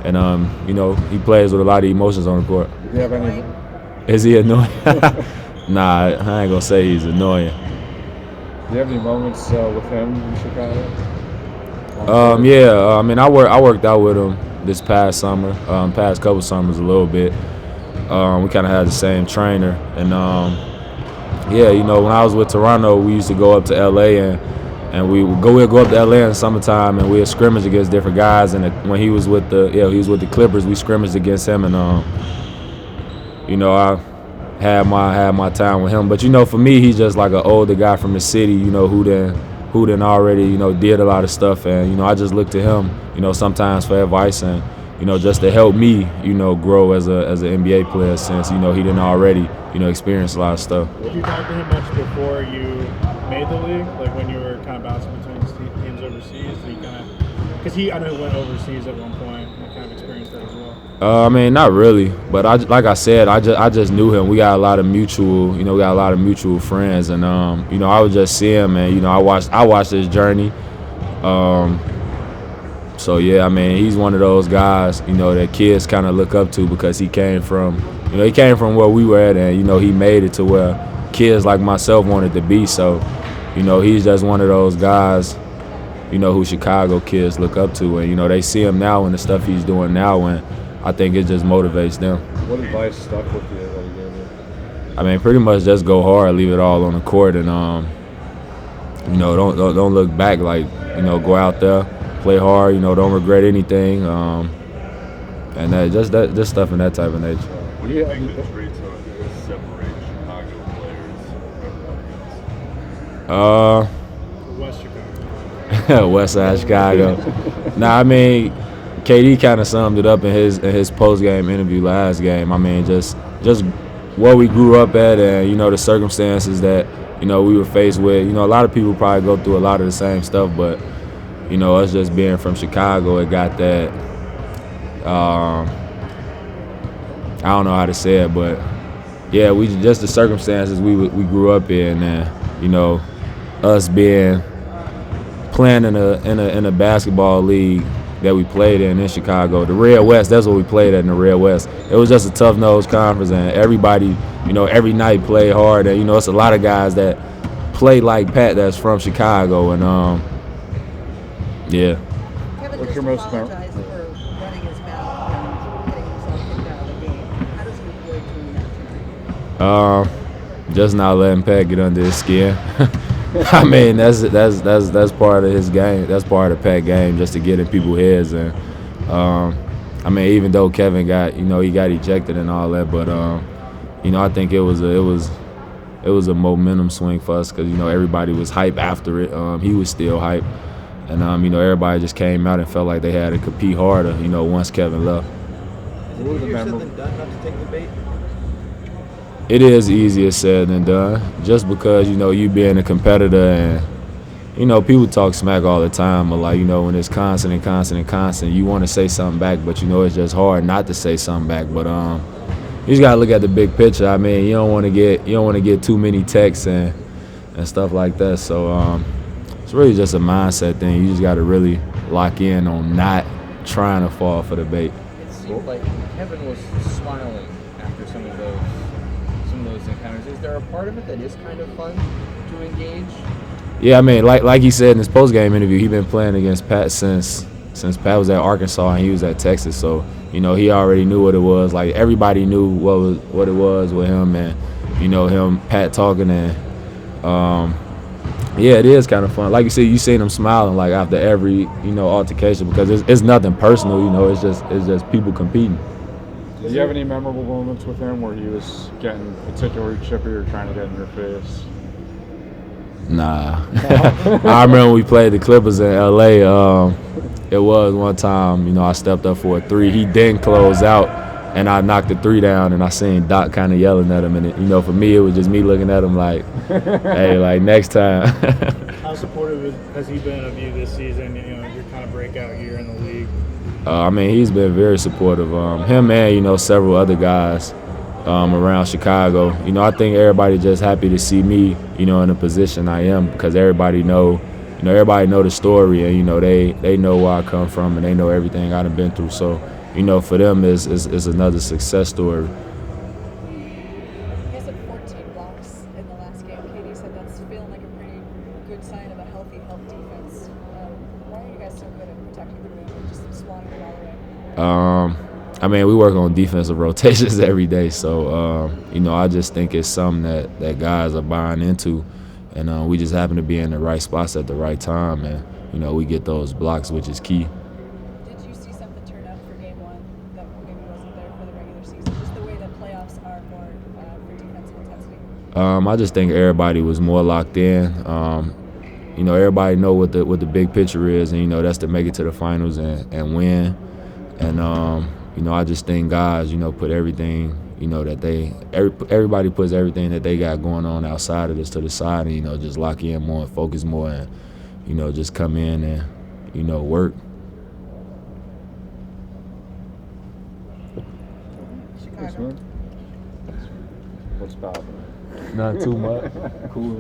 and you know, he plays with a lot of emotions on the court. Do you have any? Is he annoying? Nah, I ain't gonna say he's annoying. Do you have any moments with him in Chicago? Yeah, I mean, I worked out with him this past summer, past couple summers a little bit. We kind of had the same trainer, and yeah, you know, when I was with Toronto, we used to go up to LA and we'd go up to LA in the summertime, and we'd scrimmage against different guys. And when he was with the Clippers, we scrimmaged against him, and you know, I had my time with him. But you know, for me, he's just like an older guy from the city, you know, who then already, you know, did a lot of stuff, and you know, I just look to him, you know, sometimes for advice and, you know, just to help me, you know, grow as an NBA player, since, you know, he didn't already, you know, experience a lot of stuff. Did you talk to him much before you made the league, like when you were kind of bouncing between teams overseas? Did he kind of, because I know he went overseas at one point and kind of experienced that as well. I mean, not really, but like I said, I just knew him. We got a lot of mutual friends, and you know, I would just see him, and you know, I watched his journey. So yeah, I mean, he's one of those guys, you know, that kids kind of look up to, because he came from where we were at, and you know, he made it to where kids like myself wanted to be. So, you know, he's just one of those guys, you know, who Chicago kids look up to, and you know, they see him now and the stuff he's doing now, and I think it just motivates them. What advice stuck with you that he gave you? I mean, pretty much just go hard, leave it all on the court, and you know, don't look back. Like, you know, go out there, play hard. You know, don't regret anything, and just stuff in that type of nature. What do you think the traits are that separate Chicago players? West Chicago. West Side Chicago. Nah, I mean, KD kind of summed it up in his post-game interview last game. I mean, just where we grew up at, and you know, the circumstances that, you know, we were faced with. You know, a lot of people probably go through a lot of the same stuff, but you know, us just being from Chicago, it got that. I don't know how to say it, but yeah, we just the circumstances we grew up in, and you know, us playing in a basketball league that we played in Chicago, the Red West. That's what we played at, in the Red West. It was just a tough-nosed conference, and everybody, you know, every night played hard. And you know, it's a lot of guys that play like Pat that's from Chicago, and yeah. Kevin What's just your most apologized for running his mouth and getting himself kicked out of the game. How does he avoid doing that tonight? Just not letting Pat get under his skin. I mean, that's part of his game. That's part of Pat's game, just to get in people's heads. And I mean, even though Kevin got ejected and all that, but you know, I think it was a momentum swing for us, because you know, everybody was hype after it. He was still hype, and you know, everybody just came out and felt like they had to compete harder, you know, once Kevin left. Is it easier said than done not to take the bait? It is easier said than done, just because, you know, you being a competitor, and you know, people talk smack all the time, but like, you know, when it's constant, you want to say something back, but you know, it's just hard not to say something back. But you just gotta look at the big picture. I mean, you don't want to get too many texts and stuff like that. So it's really just a mindset thing. You just gotta really lock in on not trying to fall for the bait. It seemed like Kevin was smiling after some of those encounters. Is there a part of it that is kind of fun to engage? Yeah, I mean, like he said in his post-game interview, he's been playing against Pat since Pat was at Arkansas and he was at Texas. So, you know, he already knew what it was. Like, everybody knew what it was with him, and you know, Pat talking, and yeah, it is kind of fun. Like you said, you seen him smiling like after every, you know, altercation, because it's nothing personal. You know, it's just people competing. Did you have any memorable moments with him where he was getting particularly chippy or trying to get in your face? Nah. I remember we played the Clippers in L.A. It was one time, you know, I stepped up for a three. He didn't close out, and I knocked the three down, and I seen Doc kind of yelling at him. And, you know, for me, it was just me looking at him like, hey, like, next time. How supportive has he been of you this season, you know, your kind of breakout year in the league? I mean, he's been very supportive. Him and, you know, several other guys around Chicago. You know, I think everybody just happy to see me, you know, in the position I am, because everybody know the story, and, you know, they know where I come from, and they know everything I've been through. So, you know, for them is another success story. You guys had 14 blocks in the last game. Katie said that's feeling like a pretty good sign of a healthy help defense. Why are you guys so good at protecting the rim and just swatting it all away? I mean, we work on defensive rotations every day, so you know, I just think it's something that guys are buying into, and we just happen to be in the right spots at the right time, and you know, we get those blocks, which is key. Did you see something turn up for game one that maybe wasn't there for the regular season? Just the way that playoffs are more for defensive intensity. I just think everybody was more locked in. You know, everybody know what the big picture is, and you know, that's to make it to the finals and win. And you know, I just think guys, you know, put everything, you know, that everybody puts everything that they got going on outside of this to the side, and you know, just lock in more and focus more, and you know, just come in and you know, work. Chicago. What's Bob? Not too much. Cool.